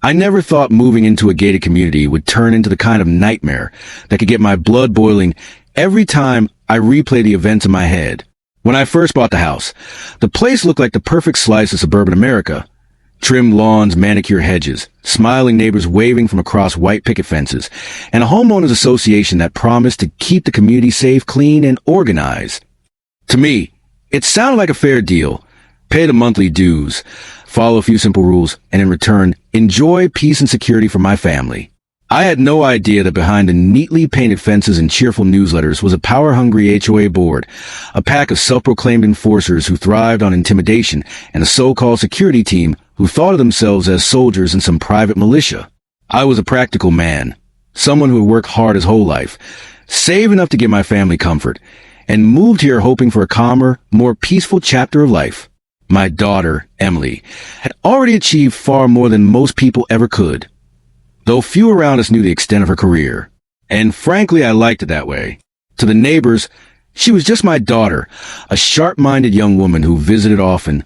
I never thought moving into a gated community would turn into the kind of nightmare that could get my blood boiling every time I replay the events in my head. When I first bought the house, the place looked like the perfect slice of suburban America. Trimmed lawns, manicured hedges, smiling neighbors waving from across white picket fences, and a homeowners association that promised to keep the community safe, clean, and organized. To me, it sounded like a fair deal. Pay the monthly dues, follow a few simple rules, and in return, enjoy peace and security for my family. I had no idea that behind the neatly painted fences and cheerful newsletters was a power-hungry HOA board, a pack of self-proclaimed enforcers who thrived on intimidation, and a so-called security team who thought of themselves as soldiers in some private militia. I was a practical man, someone who had worked hard his whole life, saved enough to give my family comfort, and moved here hoping for a calmer, more peaceful chapter of life. My daughter, Emily, had already achieved far more than most people ever could, though few around us knew the extent of her career. And frankly, I liked it that way. To the neighbors, she was just my daughter, a sharp-minded young woman who visited often,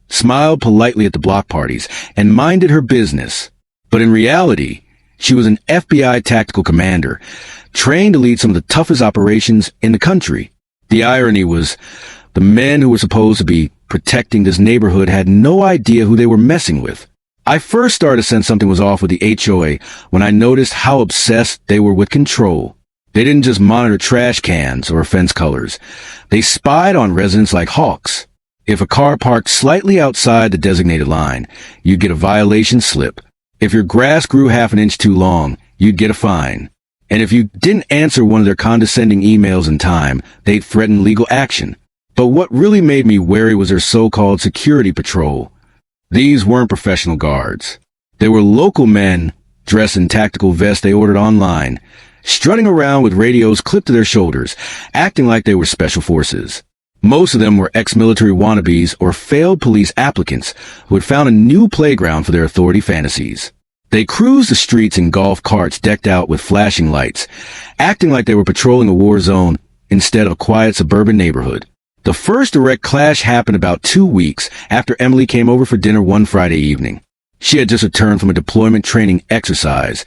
smiled politely at the block parties, and minded her business. But in reality, she was an FBI tactical commander, trained to lead some of the toughest operations in the country. The irony was, the men who were supposed to be protecting this neighborhood had no idea who they were messing with. I first started to sense something was off with the HOA when I noticed how obsessed they were with control. They didn't just monitor trash cans or fence colors. They spied on residents like hawks. If a car parked slightly outside the designated line, you'd get a violation slip. If your grass grew half an inch too long, you'd get a fine. And if you didn't answer one of their condescending emails in time, they'd threaten legal action. But what really made me wary was their so-called security patrol. These weren't professional guards. They were local men dressed in tactical vests they ordered online, strutting around with radios clipped to their shoulders, acting like they were special forces. Most of them were ex-military wannabes or failed police applicants who had found a new playground for their authority fantasies. They cruised the streets in golf carts decked out with flashing lights, acting like they were patrolling a war zone instead of a quiet suburban neighborhood. The first direct clash happened about 2 weeks after Emily came over for dinner one Friday evening. She had just returned from a deployment training exercise,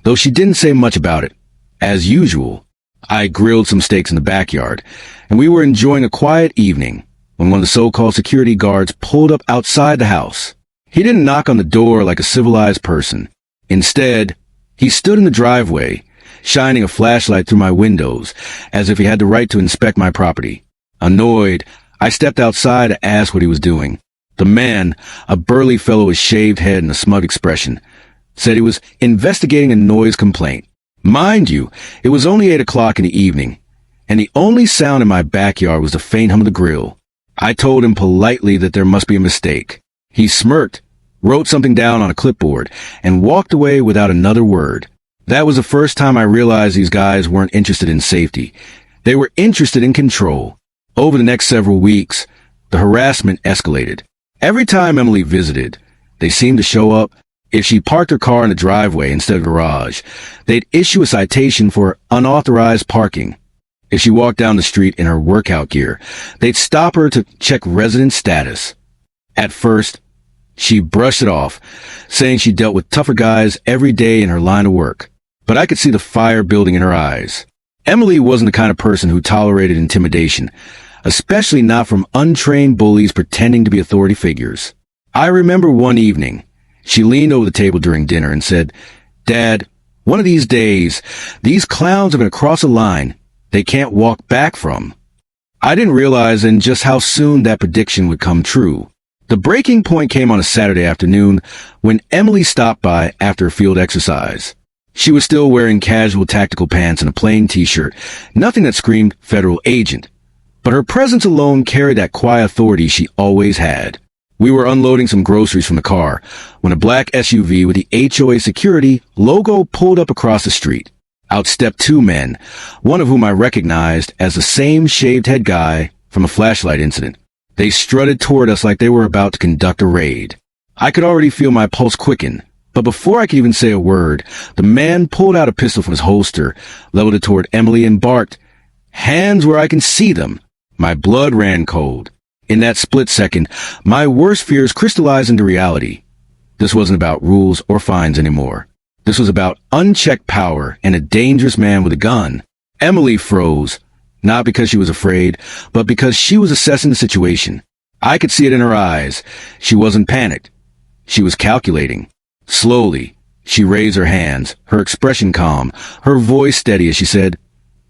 though she didn't say much about it. As usual, I grilled some steaks in the backyard, and we were enjoying a quiet evening when one of the so-called security guards pulled up outside the house. He didn't knock on the door like a civilized person. Instead, he stood in the driveway, shining a flashlight through my windows, as if he had the right to inspect my property. Annoyed, I stepped outside to ask what he was doing. The man, a burly fellow with shaved head and a smug expression, said he was investigating a noise complaint. Mind you, it was only 8 o'clock in the evening, and the only sound in my backyard was the faint hum of the grill. I told him politely that there must be a mistake. He smirked, wrote something down on a clipboard, and walked away without another word. That was the first time I realized these guys weren't interested in safety. They were interested in control. Over the next several weeks, the harassment escalated. Every time Emily visited, they seemed to show up. If she parked her car in the driveway instead of garage, they'd issue a citation for unauthorized parking. If she walked down the street in her workout gear, they'd stop her to check resident status. At first, she brushed it off, saying she dealt with tougher guys every day in her line of work. But I could see the fire building in her eyes. Emily wasn't the kind of person who tolerated intimidation, especially not from untrained bullies pretending to be authority figures. I remember one evening, she leaned over the table during dinner and said, "Dad, one of these days, these clowns are going to cross a line they can't walk back from." I didn't realize then just how soon that prediction would come true. The breaking point came on a Saturday afternoon when Emily stopped by after a field exercise. She was still wearing casual tactical pants and a plain t-shirt, nothing that screamed federal agent. But her presence alone carried that quiet authority she always had. We were unloading some groceries from the car when a black SUV with the HOA security logo pulled up across the street. Out stepped 2 men, one of whom I recognized as the same shaved head guy from a flashlight incident. They strutted toward us like they were about to conduct a raid. I could already feel my pulse quicken, but before I could even say a word, the man pulled out a pistol from his holster, leveled it toward Emily, and barked, "Hands where I can see them." My blood ran cold. In that split second, my worst fears crystallized into reality. This wasn't about rules or fines anymore. This was about unchecked power and a dangerous man with a gun. Emily froze, not because she was afraid, but because she was assessing the situation. I could see it in her eyes. She wasn't panicked. She was calculating. Slowly, she raised her hands, her expression calm, her voice steady as she said,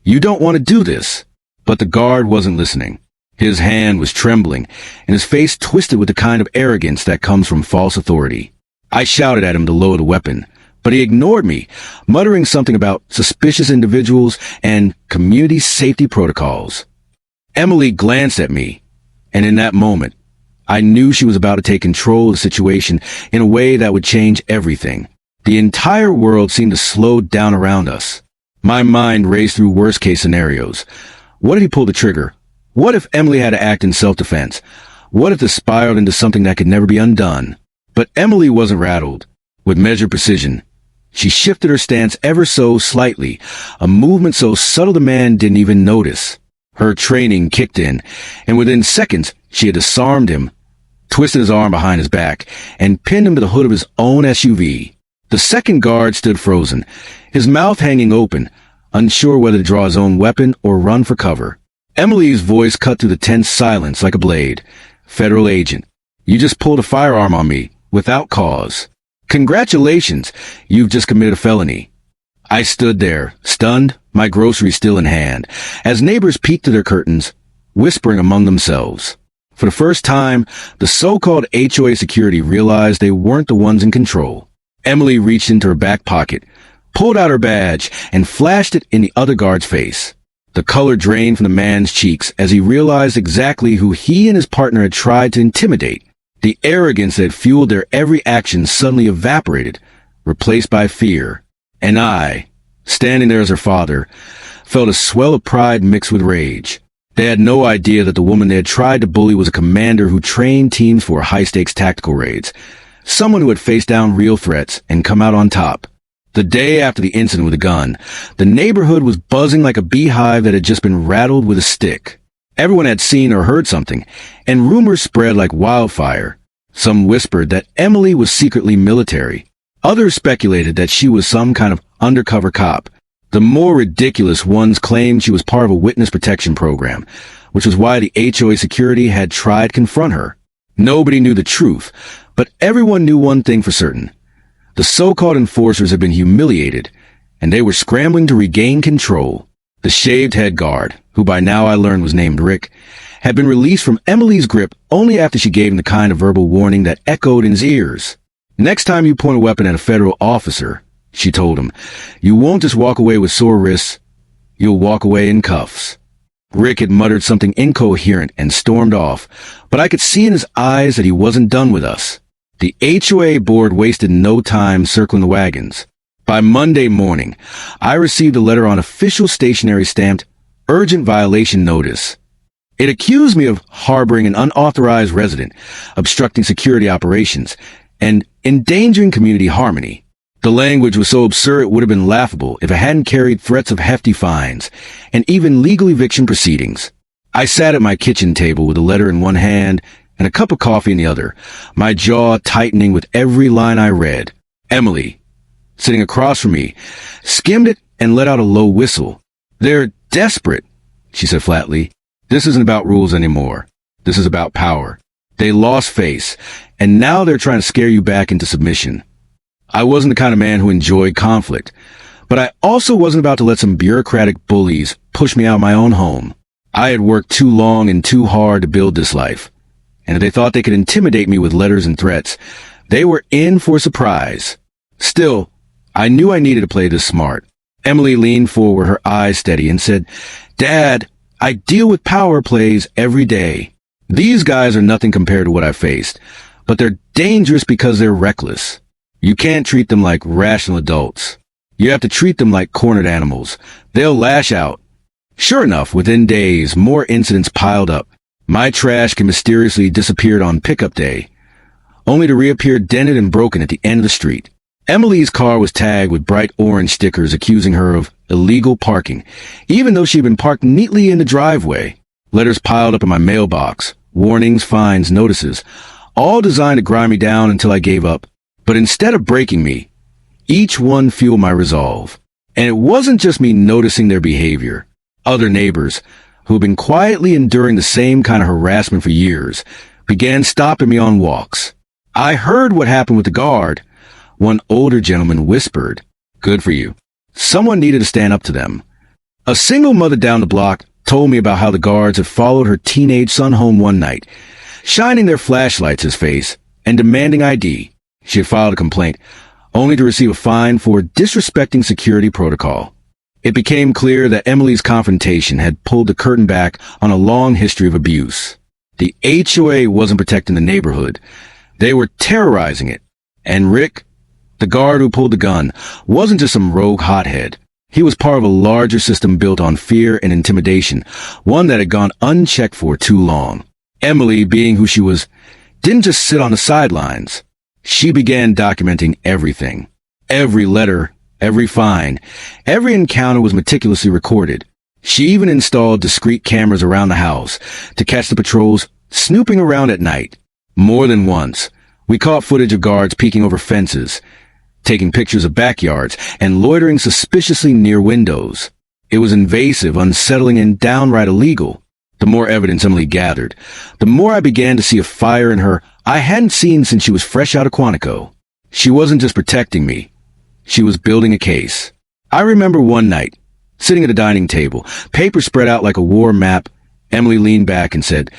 "You don't want to do this." But the guard wasn't listening. His hand was trembling, and his face twisted with the kind of arrogance that comes from false authority. I shouted at him to lower the weapon, but he ignored me, muttering something about suspicious individuals and community safety protocols. Emily glanced at me, and in that moment, I knew she was about to take control of the situation in a way that would change everything. The entire world seemed to slow down around us. My mind raced through worst-case scenarios. What if he pulled the trigger? What if Emily had to act in self-defense? What if this spiraled into something that could never be undone? But Emily wasn't rattled. With measured precision, she shifted her stance ever so slightly, a movement so subtle the man didn't even notice. Her training kicked in, and within seconds, she had disarmed him, twisted his arm behind his back, and pinned him to the hood of his own SUV. The second guard stood frozen, his mouth hanging open, unsure whether to draw his own weapon or run for cover. Emily's voice cut through the tense silence like a blade. "Federal agent, you just pulled a firearm on me, without cause. Congratulations, you've just committed a felony." I stood there, stunned, my groceries still in hand, as neighbors peeked through their curtains, whispering among themselves. For the first time, the so-called HOA security realized they weren't the ones in control. Emily reached into her back pocket, pulled out her badge, and flashed it in the other guard's face. The color drained from the man's cheeks as he realized exactly who he and his partner had tried to intimidate. The arrogance that fueled their every action suddenly evaporated, replaced by fear. And I, standing there as her father, felt a swell of pride mixed with rage. They had no idea that the woman they had tried to bully was a commander who trained teams for high-stakes tactical raids, someone who had faced down real threats and come out on top. The day after the incident with the gun, the neighborhood was buzzing like a beehive that had just been rattled with a stick. Everyone had seen or heard something, and rumors spread like wildfire. Some whispered that Emily was secretly military. Others speculated that she was some kind of undercover cop. The more ridiculous ones claimed she was part of a witness protection program, which was why the HOA security had tried to confront her. Nobody knew the truth, but everyone knew one thing for certain. The so-called enforcers had been humiliated, and they were scrambling to regain control. The shaved head guard, who by now I learned was named Rick, had been released from Emily's grip only after she gave him the kind of verbal warning that echoed in his ears. "Next time you point a weapon at a federal officer," she told him, "you won't just walk away with sore wrists, you'll walk away in cuffs." Rick had muttered something incoherent and stormed off, but I could see in his eyes that he wasn't done with us. The HOA board wasted no time circling the wagons. By Monday morning, I received a letter on official stationery stamped urgent violation notice. It accused me of harboring an unauthorized resident, obstructing security operations, and endangering community harmony. The language was so absurd it would have been laughable if it hadn't carried threats of hefty fines and even legal eviction proceedings. I sat at my kitchen table with a letter in one hand and a cup of coffee in the other, my jaw tightening with every line I read. Emily, sitting across from me, skimmed it and let out a low whistle. "They're desperate," she said flatly. "This isn't about rules anymore. This is about power. They lost face, and now they're trying to scare you back into submission." I wasn't the kind of man who enjoyed conflict, but I also wasn't about to let some bureaucratic bullies push me out of my own home. I had worked too long and too hard to build this life, and if they thought they could intimidate me with letters and threats, they were in for a surprise. Still, I knew I needed to play this smart. Emily leaned forward, her eyes steady, and said, "Dad, I deal with power plays every day. These guys are nothing compared to what I faced, but they're dangerous because they're reckless. You can't treat them like rational adults. You have to treat them like cornered animals. They'll lash out." Sure enough, within days, more incidents piled up. My trash can mysteriously disappeared on pickup day, only to reappear dented and broken at the end of the street. Emily's car was tagged with bright orange stickers accusing her of illegal parking, even though she'd been parked neatly in the driveway. Letters piled up in my mailbox, warnings, fines, notices, all designed to grind me down until I gave up. But instead of breaking me, each one fueled my resolve. And it wasn't just me noticing their behavior. Other neighbors, who had been quietly enduring the same kind of harassment for years, began stopping me on walks. I heard what happened with the guard. One older gentleman whispered, "Good for you." Someone needed to stand up to them. A single mother down the block told me about how the guards had followed her teenage son home one night, shining their flashlights in his face and demanding ID. She had filed a complaint, only to receive a fine for disrespecting security protocol. It became clear that Emily's confrontation had pulled the curtain back on a long history of abuse. The HOA wasn't protecting the neighborhood. They were terrorizing it. And Rick, the guard who pulled the gun, wasn't just some rogue hothead. He was part of a larger system built on fear and intimidation, one that had gone unchecked for too long. Emily, being who she was, didn't just sit on the sidelines. She began documenting everything. Every letter, every fine, every encounter was meticulously recorded. She even installed discreet cameras around the house to catch the patrols snooping around at night. More than once, we caught footage of guards peeking over fences, taking pictures of backyards, and loitering suspiciously near windows. It was invasive, unsettling, and downright illegal. The more evidence Emily gathered, the more I began to see a fire in her I hadn't seen since she was fresh out of Quantico. She wasn't just protecting me. She was building a case. I remember one night, sitting at a dining table, paper spread out like a war map. Emily leaned back and said,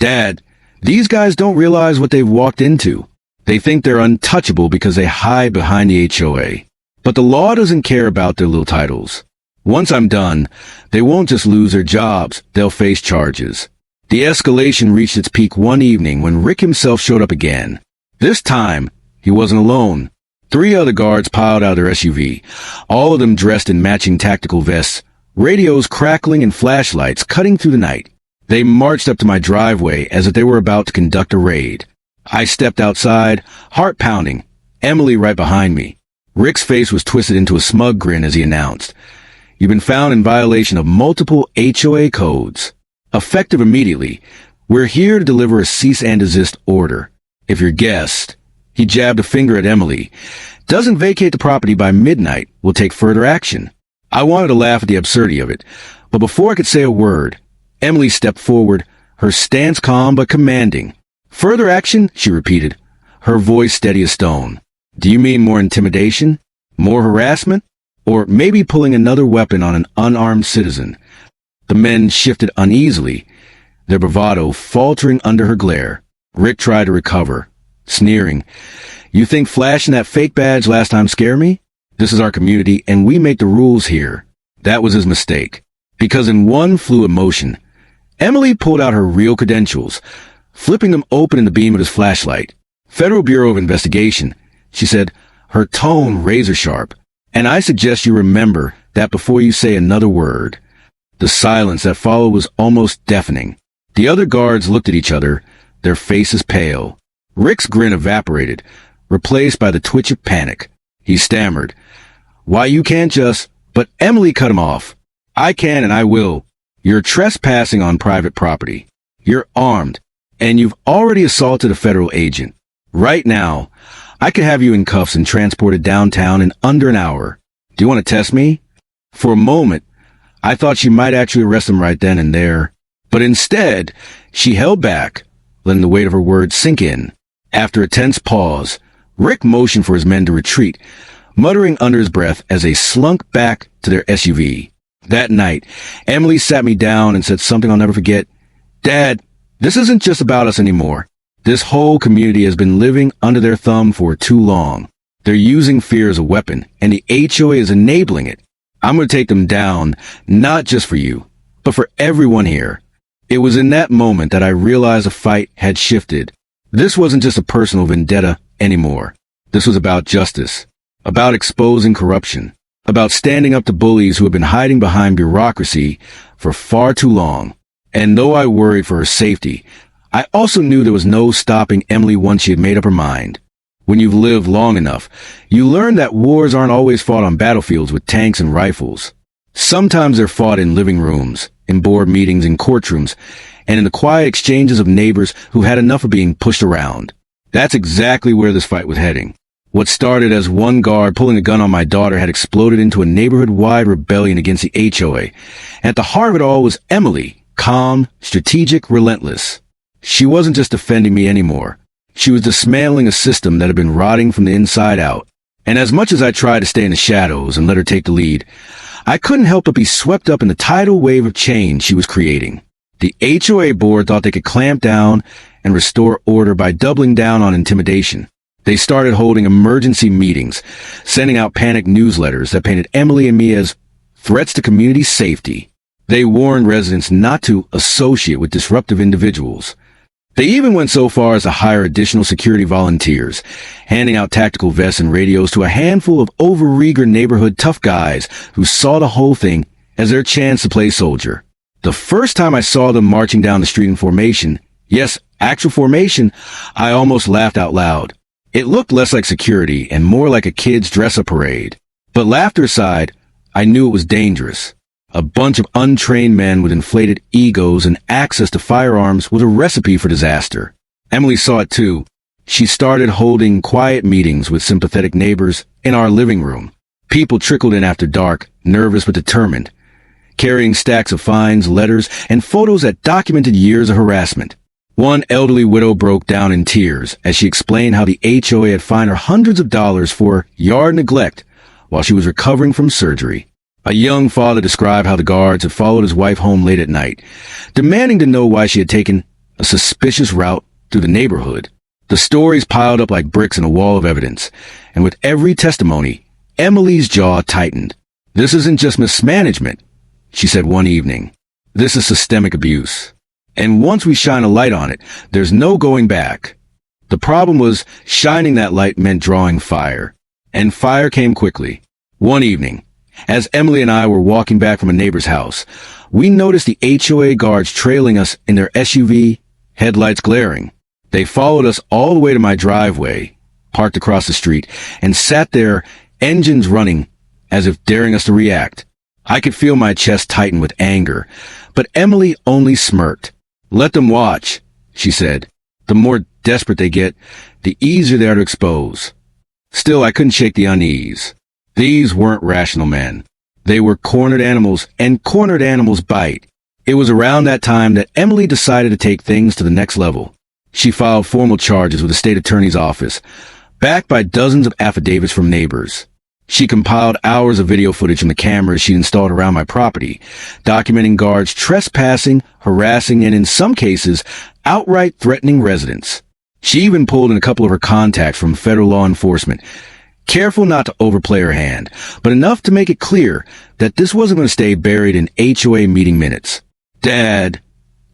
"Dad, these guys don't realize what they've walked into. They think they're untouchable because they hide behind the HOA. But the law doesn't care about their little titles. Once I'm done, they won't just lose their jobs, they'll face charges." The escalation reached its peak one evening when Rick himself showed up again. This time, he wasn't alone. 3 other guards piled out of their SUV, all of them dressed in matching tactical vests, radios crackling and flashlights cutting through the night. They marched up to my driveway as if they were about to conduct a raid. I stepped outside, heart pounding, Emily right behind me. Rick's face was twisted into a smug grin as he announced, "You've been found in violation of multiple HOA codes. Effective immediately, we're here to deliver a cease and desist order. If your guest," he jabbed a finger at Emily, "doesn't vacate the property by midnight, we'll take further action." I wanted to laugh at the absurdity of it, but before I could say a word, Emily stepped forward, her stance calm but commanding. "Further action?" she repeated, her voice steady as stone. "Do you mean more intimidation? More harassment? Or maybe pulling another weapon on an unarmed citizen?" The men shifted uneasily, their bravado faltering under her glare. Rick tried to recover, sneering, "You think flashing that fake badge last time scared me? This is our community, and we make the rules here." That was his mistake, because in one fluid motion, Emily pulled out her real credentials, flipping them open in the beam of his flashlight. "Federal Bureau of Investigation," she said, her tone razor sharp. "And I suggest you remember that before you say another word." The silence that followed was almost deafening. The other guards looked at each other, their faces pale. Rick's grin evaporated, replaced by the twitch of panic. He stammered, "Why, you can't just—" But Emily cut him off. "I can and I will. You're trespassing on private property. You're armed, and you've already assaulted a federal agent. Right now, I could have you in cuffs and transported downtown in under an hour. Do you want to test me?" For a moment, I thought she might actually arrest him right then and there. But instead, she held back, letting the weight of her words sink in. After a tense pause, Rick motioned for his men to retreat, muttering under his breath as they slunk back to their SUV. That night, Emily sat me down and said something I'll never forget. "Dad, this isn't just about us anymore. This whole community has been living under their thumb for too long. They're using fear as a weapon, and the HOA is enabling it. I'm going to take them down, not just for you, but for everyone here." It was in that moment that I realized the fight had shifted. This wasn't just a personal vendetta anymore. This was about justice, about exposing corruption, about standing up to bullies who had been hiding behind bureaucracy for far too long. And though I worried for her safety, I also knew there was no stopping Emily once she had made up her mind. When you've lived long enough, you learn that wars aren't always fought on battlefields with tanks and rifles. Sometimes they're fought in living rooms, in board meetings, in courtrooms, and in the quiet exchanges of neighbors who had enough of being pushed around. That's exactly where this fight was heading. What started as one guard pulling a gun on my daughter had exploded into a neighborhood-wide rebellion against the HOA. And at the heart of it all was Emily, calm, strategic, relentless. She wasn't just defending me anymore. She was dismantling a system that had been rotting from the inside out. And as much as I tried to stay in the shadows and let her take the lead, I couldn't help but be swept up in the tidal wave of change she was creating. The HOA board thought they could clamp down and restore order by doubling down on intimidation. They started holding emergency meetings, sending out panic newsletters that painted Emily and me as threats to community safety. They warned residents not to associate with disruptive individuals. They even went so far as to hire additional security volunteers, handing out tactical vests and radios to a handful of overeager neighborhood tough guys who saw the whole thing as their chance to play soldier. The first time I saw them marching down the street in formation, yes, actual formation, I almost laughed out loud. It looked less like security and more like a kid's dress-up parade. But laughter aside, I knew it was dangerous. A bunch of untrained men with inflated egos and access to firearms was a recipe for disaster. Emily saw it too. She started holding quiet meetings with sympathetic neighbors in our living room. People trickled in after dark, nervous but determined, carrying stacks of fines, letters, and photos that documented years of harassment. One elderly widow broke down in tears as she explained how the HOA had fined her hundreds of dollars for yard neglect while she was recovering from surgery. A young father described how the guards had followed his wife home late at night, demanding to know why she had taken a suspicious route through the neighborhood. The stories piled up like bricks in a wall of evidence, and with every testimony, Emily's jaw tightened. "This isn't just mismanagement," she said one evening. "This is systemic abuse. And once we shine a light on it, there's no going back." The problem was shining that light meant drawing fire. And fire came quickly. One evening, as Emily and I were walking back from a neighbor's house, we noticed the HOA guards trailing us in their SUV, headlights glaring. They followed us all the way to my driveway, parked across the street, and sat there, engines running, as if daring us to react. I could feel my chest tighten with anger, but Emily only smirked. "Let them watch," she said. "The more desperate they get, the easier they are to expose." Still, I couldn't shake the unease. These weren't rational men. They were cornered animals, and cornered animals bite. It was around that time that Emily decided to take things to the next level. She filed formal charges with the state attorney's office, backed by dozens of affidavits from neighbors. She compiled hours of video footage from the cameras she installed around my property, documenting guards trespassing, harassing, and in some cases, outright threatening residents. She even pulled in a couple of her contacts from federal law enforcement, careful not to overplay her hand, but enough to make it clear that this wasn't going to stay buried in HOA meeting minutes. "Dad,"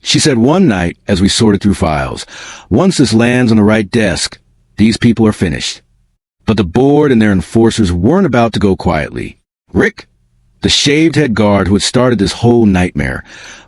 she said one night as we sorted through files, "once this lands on the right desk, these people are finished." But the board and their enforcers weren't about to go quietly. Rick, the shaved-head guard who had started this whole nightmare,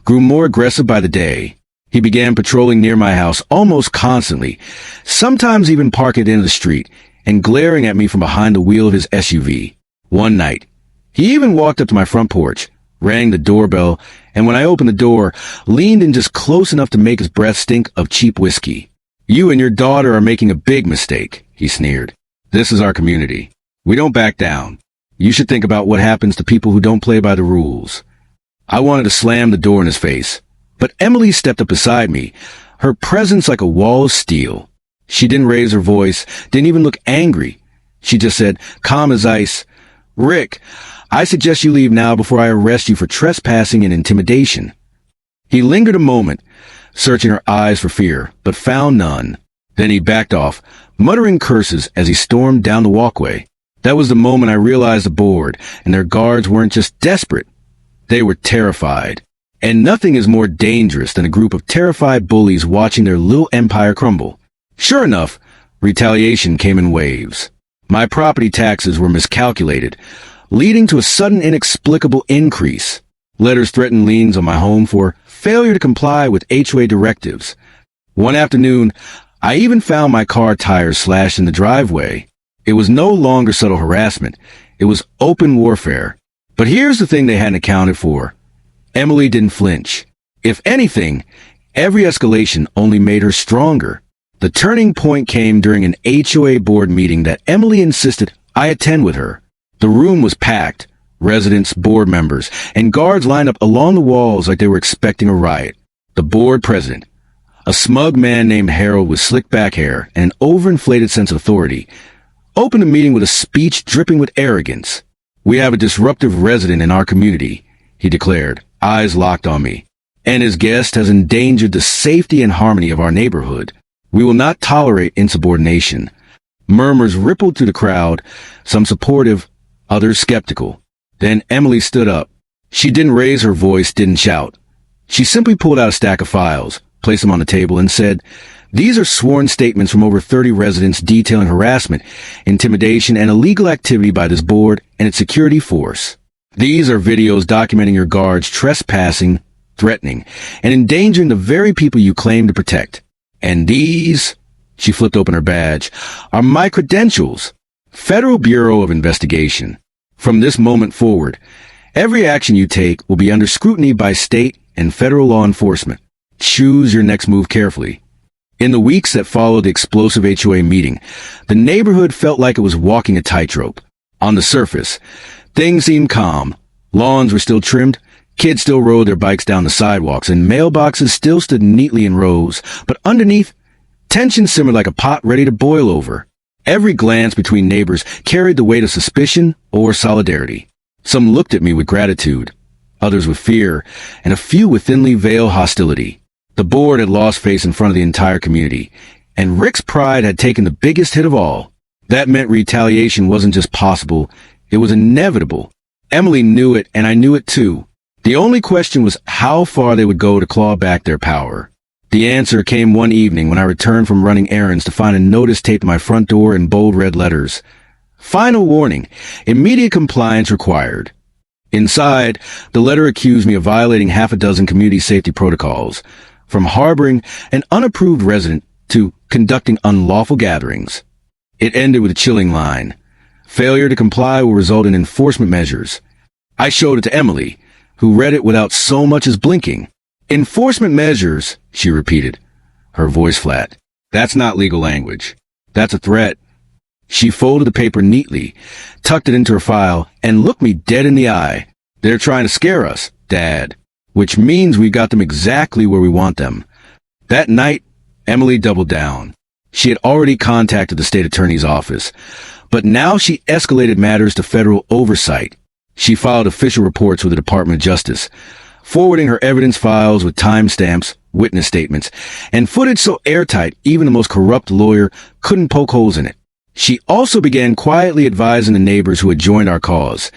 grew more aggressive by the day. He began patrolling near my house almost constantly, sometimes even parking into the street, and glaring at me from behind the wheel of his SUV. One night, he even walked up to my front porch, rang the doorbell, and when I opened the door, leaned in just close enough to make his breath stink of cheap whiskey. "You and your daughter are making a big mistake," he sneered. "This is our community. We don't back down. You should think about what happens to people who don't play by the rules." I wanted to slam the door in his face, but Emily stepped up beside me, her presence like a wall of steel. She didn't raise her voice, didn't even look angry. She just said, calm as ice, "Rick, I suggest you leave now before I arrest you for trespassing and intimidation." He lingered a moment, searching her eyes for fear, but found none. Then he backed off, muttering curses as he stormed down the walkway. That was the moment I realized the board and their guards weren't just desperate. They were terrified. And nothing is more dangerous than a group of terrified bullies watching their little empire crumble. Sure enough, retaliation came in waves. My property taxes were miscalculated, leading to a sudden inexplicable increase. Letters threatened liens on my home for failure to comply with HOA directives. One afternoon, I even found my car tires slashed in the driveway. It was no longer subtle harassment. It was open warfare. But here's the thing they hadn't accounted for. Emily didn't flinch. If anything, every escalation only made her stronger. The turning point came during an HOA board meeting that Emily insisted I attend with her. The room was packed. Residents, board members, and guards lined up along the walls like they were expecting a riot. The board president, a smug man named Harold with slick back hair and an overinflated sense of authority, opened the meeting with a speech dripping with arrogance. "We have a disruptive resident in our community," he declared, eyes locked on me, "and his guest has endangered the safety and harmony of our neighborhood. We will not tolerate insubordination." Murmurs rippled through the crowd, some supportive, others skeptical. Then Emily stood up. She didn't raise her voice, didn't shout. She simply pulled out a stack of files, placed them on the table, and said, "These are sworn statements from over 30 residents detailing harassment, intimidation, and illegal activity by this board and its security force. These are videos documenting your guards trespassing, threatening, and endangering the very people you claim to protect. And these," she flipped open her badge, "are my credentials. Federal Bureau of Investigation. From this moment forward, every action you take will be under scrutiny by state and federal law enforcement. Choose your next move carefully." In the weeks that followed the explosive HOA meeting, the neighborhood felt like it was walking a tightrope. On the surface, things seemed calm. Lawns were still trimmed, kids still rode their bikes down the sidewalks, and mailboxes still stood neatly in rows. But underneath, tension simmered like a pot ready to boil over. Every glance between neighbors carried the weight of suspicion or solidarity. Some looked at me with gratitude, others with fear, and a few with thinly veiled hostility. The board had lost face in front of the entire community, and Rick's pride had taken the biggest hit of all. That meant retaliation wasn't just possible, it was inevitable. Emily knew it, and I knew it too. The only question was how far they would go to claw back their power. The answer came one evening when I returned from running errands to find a notice taped to my front door in bold red letters. "Final warning, immediate compliance required." Inside, the letter accused me of violating half a dozen community safety protocols, from harboring an unapproved resident to conducting unlawful gatherings. It ended with a chilling line. "Failure to comply will result in enforcement measures." I showed it to Emily, who read it without so much as blinking. "Enforcement measures," she repeated, her voice flat. "That's not legal language. That's a threat." She folded the paper neatly, tucked it into her file, and looked me dead in the eye. "They're trying to scare us, Dad, which means we got them exactly where we want them." That night, Emily doubled down. She had already contacted the state attorney's office, but now she escalated matters to federal oversight. She filed official reports with the Department of Justice, forwarding her evidence files with timestamps, witness statements, and footage so airtight even the most corrupt lawyer couldn't poke holes in it. She also began quietly advising the neighbors who had joined our cause,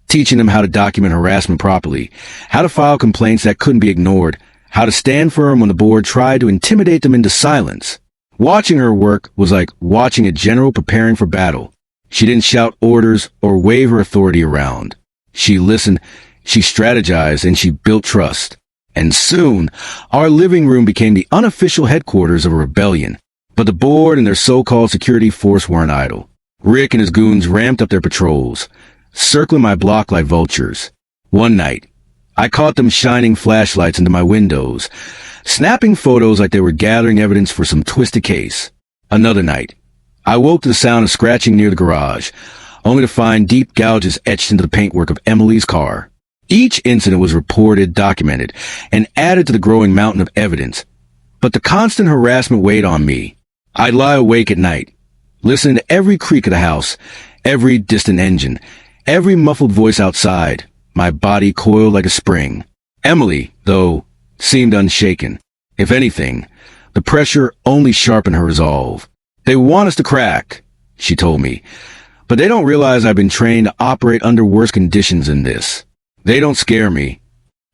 teaching them how to document harassment properly, how to file complaints that couldn't be ignored, how to stand firm when the board tried to intimidate them into silence. Watching her work was like watching a general preparing for battle. She didn't shout orders or wave her authority around. She listened, she strategized, and she built trust. And soon, our living room became the unofficial headquarters of a rebellion. But the board and their so-called security force weren't idle. Rick and his goons ramped up their patrols, circling my block like vultures. One night, I caught them shining flashlights into my windows, snapping photos like they were gathering evidence for some twisted case. Another night, I woke to the sound of scratching near the garage, only to find deep gouges etched into the paintwork of Emily's car. Each incident was reported, documented, and added to the growing mountain of evidence. But the constant harassment weighed on me. I'd lie awake at night, listening to every creak of the house, every distant engine, every muffled voice outside, my body coiled like a spring. Emily, though, seemed unshaken. If anything, the pressure only sharpened her resolve. "They want us to crack," she told me, "but they don't realize I've been trained to operate under worse conditions than this. They don't scare me."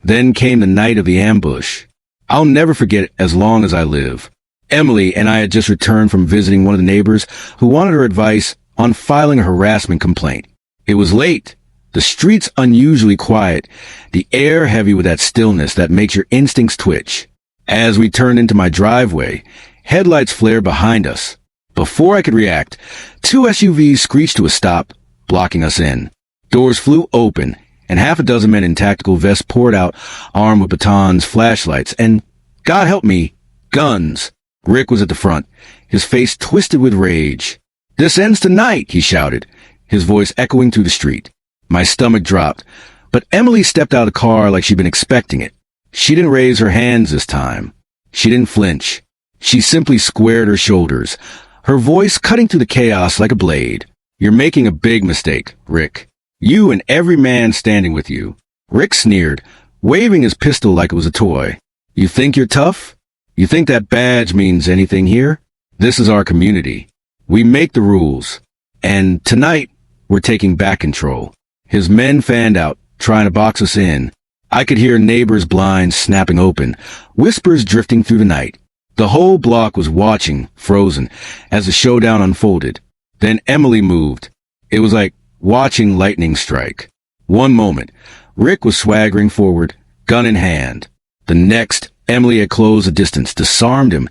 Then came the night of the ambush. I'll never forget it as long as I live. Emily and I had just returned from visiting one of the neighbors who wanted her advice on filing a harassment complaint. It was late, the streets unusually quiet, the air heavy with that stillness that makes your instincts twitch. As we turned into my driveway, headlights flared behind us. Before I could react, two SUVs screeched to a stop, blocking us in. Doors flew open, and half a dozen men in tactical vests poured out, armed with batons, flashlights, and, God help me, guns. Rick was at the front, his face twisted with rage. "This ends tonight," he shouted, his voice echoing through the street. My stomach dropped, but Emily stepped out of the car like she'd been expecting it. She didn't raise her hands this time. She didn't flinch. She simply squared her shoulders, her voice cutting through the chaos like a blade. "You're making a big mistake, Rick. You and every man standing with you." Rick sneered, waving his pistol like it was a toy. "You think you're tough? You think that badge means anything here? This is our community. We make the rules. And tonight, we're taking back control." His men fanned out, trying to box us in. I could hear neighbors' blinds snapping open, whispers drifting through the night. The whole block was watching, frozen, as the showdown unfolded. Then Emily moved. It was like watching lightning strike. One moment, Rick was swaggering forward, gun in hand. The next, Emily had closed the distance, disarmed him,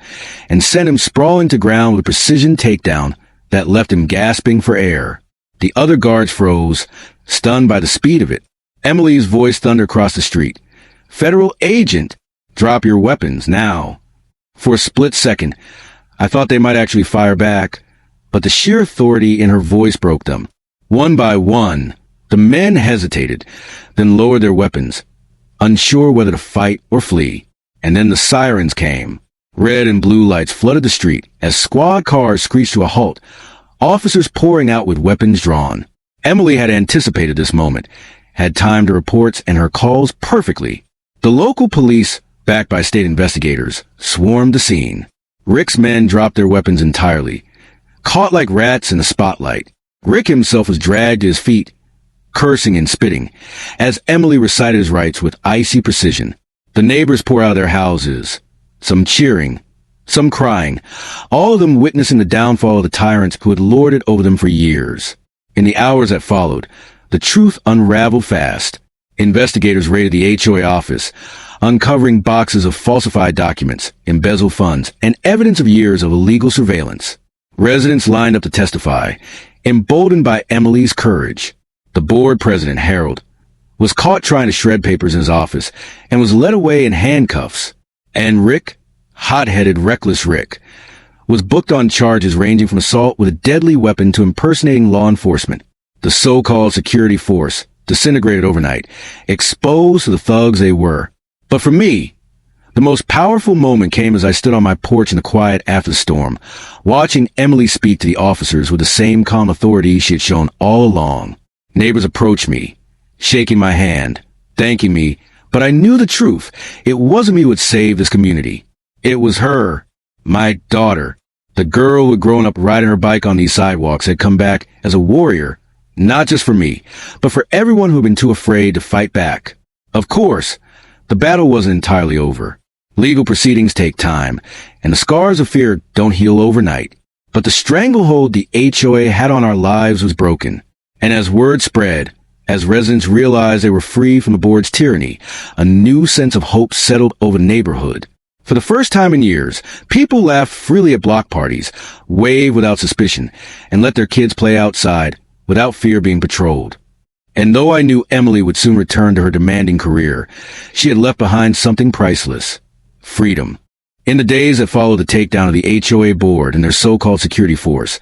and sent him sprawling to ground with a precision takedown that left him gasping for air. The other guards froze, stunned by the speed of it. Emily's voice thundered across the street. "Federal agent, drop your weapons now." For a split second, I thought they might actually fire back, but the sheer authority in her voice broke them. One by one, the men hesitated, then lowered their weapons, unsure whether to fight or flee. And then the sirens came. Red and blue lights flooded the street as squad cars screeched to a halt, officers pouring out with weapons drawn. Emily had anticipated this moment, had timed her reports and her calls perfectly. The local police, backed by state investigators, swarmed the scene. Rick's men dropped their weapons entirely, caught like rats in the spotlight. Rick himself was dragged to his feet, cursing and spitting, as Emily recited his rights with icy precision. The neighbors poured out of their houses, some cheering, some crying, all of them witnessing the downfall of the tyrants who had lorded over them for years. In the hours that followed, the truth unraveled fast. Investigators raided the HOA office, uncovering boxes of falsified documents, embezzled funds, and evidence of years of illegal surveillance. Residents lined up to testify, emboldened by Emily's courage. The board president, Harold, was caught trying to shred papers in his office and was led away in handcuffs. And Rick, hot-headed, reckless Rick, was booked on charges ranging from assault with a deadly weapon to impersonating law enforcement. The so-called security force disintegrated overnight, exposed to the thugs they were. But for me, the most powerful moment came as I stood on my porch in the quiet after the storm, watching Emily speak to the officers with the same calm authority she had shown all along. Neighbors approached me, shaking my hand, thanking me, but I knew the truth. It wasn't me who had saved this community. It was her, my daughter. The girl who had grown up riding her bike on these sidewalks had come back as a warrior, not just for me, but for everyone who had been too afraid to fight back. Of course, the battle wasn't entirely over. Legal proceedings take time, and the scars of fear don't heal overnight. But the stranglehold the HOA had on our lives was broken. And as word spread, as residents realized they were free from the board's tyranny, a new sense of hope settled over the neighborhood. For the first time in years, people laughed freely at block parties, waved without suspicion, and let their kids play outside without fear being patrolled. And though I knew Emily would soon return to her demanding career, she had left behind something priceless: freedom. In the days that followed the takedown of the HOA board and their so-called security force,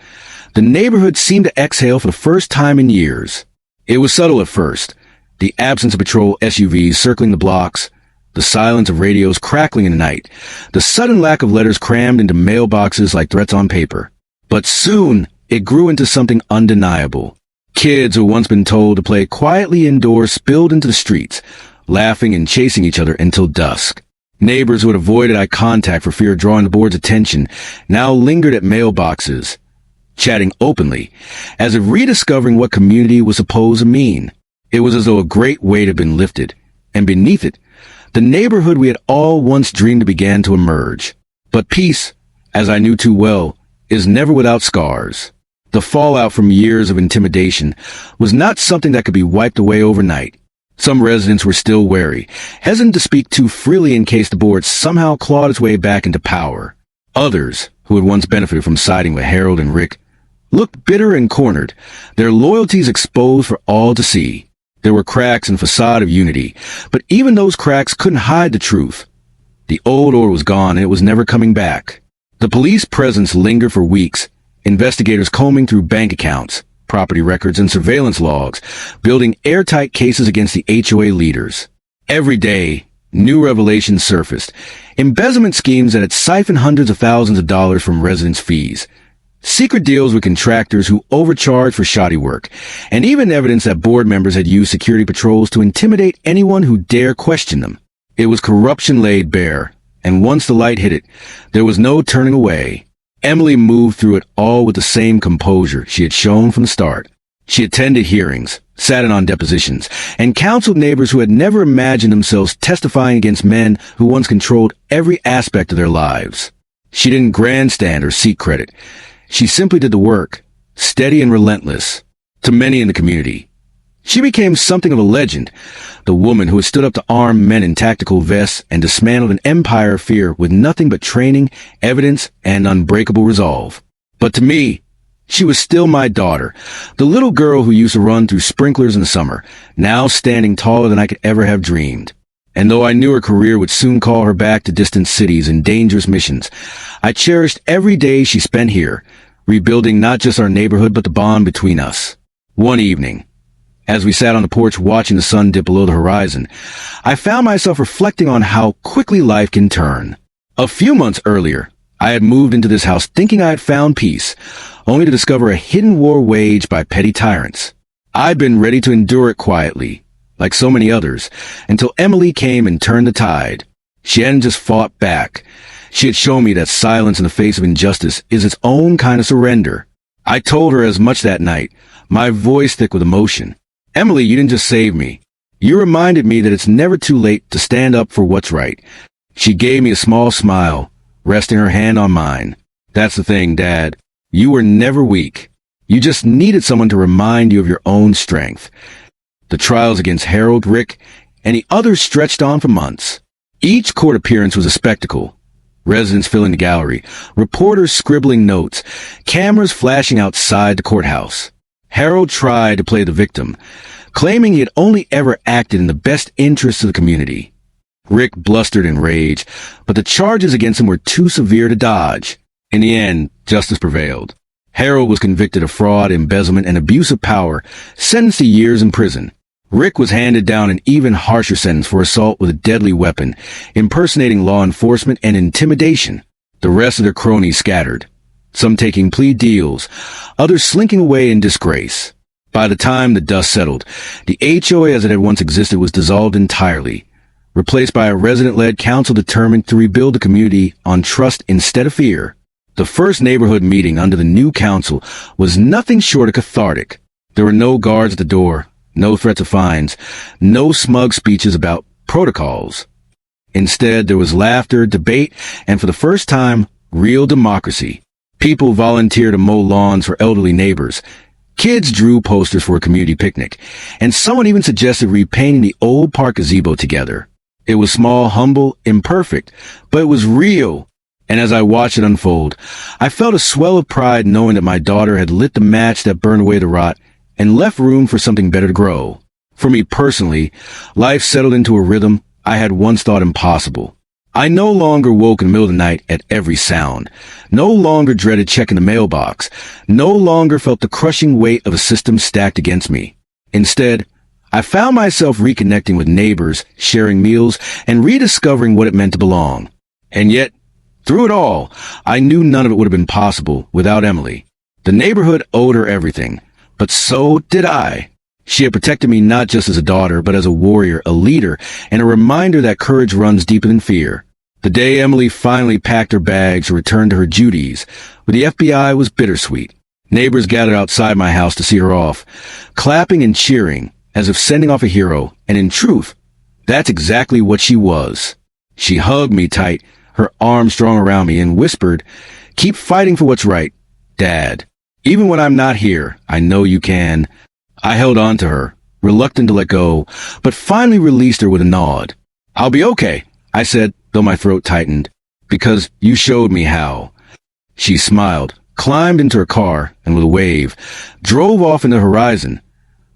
the neighborhood seemed to exhale for the first time in years. It was subtle at first, the absence of patrol SUVs circling the blocks, the silence of radios crackling in the night, the sudden lack of letters crammed into mailboxes like threats on paper. But soon, it grew into something undeniable. Kids who had once been told to play quietly indoors spilled into the streets, laughing and chasing each other until dusk. Neighbors who had avoided eye contact for fear of drawing the board's attention now lingered at mailboxes, chatting openly, as if rediscovering what community was supposed to mean. It was as though a great weight had been lifted, and beneath it, the neighborhood we had all once dreamed of began to emerge. But peace, as I knew too well, is never without scars. The fallout from years of intimidation was not something that could be wiped away overnight. Some residents were still wary, hesitant to speak too freely in case the board somehow clawed its way back into power. Others, who had once benefited from siding with Harold and Rick, looked bitter and cornered, their loyalties exposed for all to see. There were cracks in the facade of unity, but even those cracks couldn't hide the truth. The old order was gone and it was never coming back. The police presence lingered for weeks, investigators combing through bank accounts, property records, and surveillance logs, building airtight cases against the HOA leaders. Every day, new revelations surfaced. Embezzlement schemes that had siphoned hundreds of thousands of dollars from residents' fees. Secret deals with contractors who overcharged for shoddy work, and even evidence that board members had used security patrols to intimidate anyone who dare question them. It was corruption laid bare, and once the light hit it, there was no turning away. Emily moved through it all with the same composure she had shown from the start. She attended hearings, sat in on depositions, and counseled neighbors who had never imagined themselves testifying against men who once controlled every aspect of their lives. She didn't grandstand or seek credit. She simply did the work, steady and relentless. To many in the community, she became something of a legend, the woman who had stood up to armed men in tactical vests and dismantled an empire of fear with nothing but training, evidence, and unbreakable resolve. But to me, she was still my daughter, the little girl who used to run through sprinklers in the summer, now standing taller than I could ever have dreamed. And though I knew her career would soon call her back to distant cities and dangerous missions, I cherished every day she spent here, rebuilding not just our neighborhood but the bond between us. One evening, as we sat on the porch watching the sun dip below the horizon, I found myself reflecting on how quickly life can turn. A few months earlier, I had moved into this house thinking I had found peace, only to discover a hidden war waged by petty tyrants. I'd been ready to endure it quietly, like so many others, until Emily came and turned the tide. She hadn't just fought back. She had shown me that silence in the face of injustice is its own kind of surrender. I told her as much that night, my voice thick with emotion. Emily, you didn't just save me. You reminded me that it's never too late to stand up for what's right. She gave me a small smile, resting her hand on mine. That's the thing, Dad. You were never weak. You just needed someone to remind you of your own strength. The trials against Harold, Rick, and the others stretched on for months. Each court appearance was a spectacle. Residents filling the gallery, reporters scribbling notes, cameras flashing outside the courthouse. Harold tried to play the victim, claiming he had only ever acted in the best interests of the community. Rick blustered in rage, but the charges against him were too severe to dodge. In the end, justice prevailed. Harold was convicted of fraud, embezzlement, and abuse of power, sentenced to years in prison. Rick was handed down an even harsher sentence for assault with a deadly weapon, impersonating law enforcement, and intimidation. The rest of their cronies scattered, some taking plea deals, others slinking away in disgrace. By the time the dust settled, the HOA as it had once existed was dissolved entirely, replaced by a resident-led council determined to rebuild the community on trust instead of fear. The first neighborhood meeting under the new council was nothing short of cathartic. There were no guards at the door, no threats of fines, no smug speeches about protocols. Instead, there was laughter, debate, and for the first time, real democracy. People volunteered to mow lawns for elderly neighbors. Kids drew posters for a community picnic, and someone even suggested repainting the old park gazebo together. It was small, humble, imperfect, but it was real. And as I watched it unfold, I felt a swell of pride knowing that my daughter had lit the match that burned away the rot and left room for something better to grow. For me personally, life settled into a rhythm I had once thought impossible. I no longer woke in the middle of the night at every sound, no longer dreaded checking the mailbox, no longer felt the crushing weight of a system stacked against me. Instead, I found myself reconnecting with neighbors, sharing meals, and rediscovering what it meant to belong. And yet, through it all, I knew none of it would have been possible without Emily. The neighborhood owed her everything, but so did I. She had protected me not just as a daughter, but as a warrior, a leader, and a reminder that courage runs deeper than fear. The day Emily finally packed her bags to return to her duties with the FBI was bittersweet. Neighbors gathered outside my house to see her off, clapping and cheering, as if sending off a hero, and in truth, that's exactly what she was. She hugged me tight, her arms strong around me, and whispered, "Keep fighting for what's right, Dad. Even when I'm not here, I know you can." I held on to her, reluctant to let go, but finally released her with a nod. "I'll be okay," I said, though my throat tightened, "because you showed me how." She smiled, climbed into her car, and with a wave, drove off into the horizon,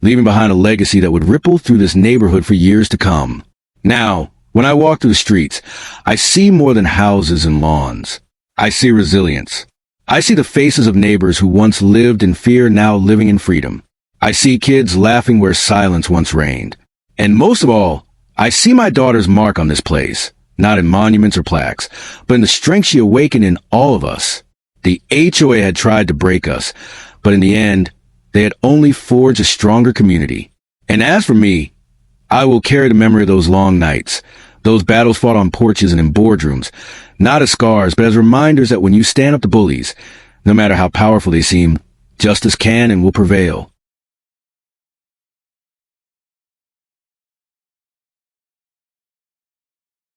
leaving behind a legacy that would ripple through this neighborhood for years to come. Now, when I walk through the streets, I see more than houses and lawns. I see resilience. I see the faces of neighbors who once lived in fear, now living in freedom. I see kids laughing where silence once reigned. And most of all, I see my daughter's mark on this place, not in monuments or plaques, but in the strength she awakened in all of us. The HOA had tried to break us, but in the end, they had only forged a stronger community. And as for me, I will carry the memory of those long nights, those battles fought on porches and in boardrooms, not as scars, but as reminders that when you stand up to bullies, no matter how powerful they seem, justice can and will prevail.